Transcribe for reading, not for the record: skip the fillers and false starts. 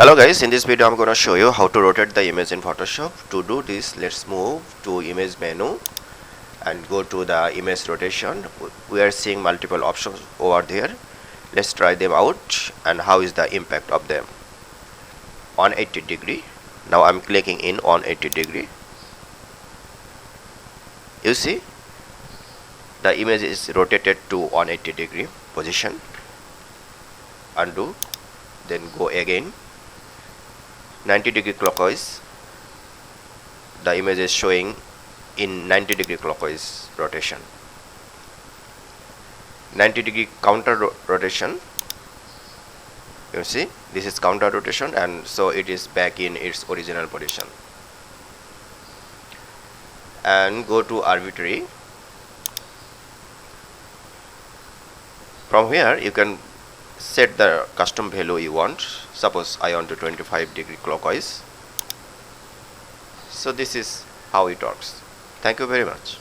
Hello guys, in this video I'm going to show you how to rotate the image in Photoshop. To do this, let's move to image menu and go to the image rotation. We are seeing multiple options over there. Let's try them out and how is the impact of them. 180 degree. Now I'm clicking in 180 degree. You see the image is rotated to 180 degree position. Undo, then go again 90 degree clockwise. The image is showing in 90 degree clockwise rotation. 90 degree counter rotation. You see this is counter rotation, and so it is back in its original position. And go to arbitrary. From here you can set the custom value you want. Suppose I want to 25 degree clockwise. So this is how it works. Thank you very much.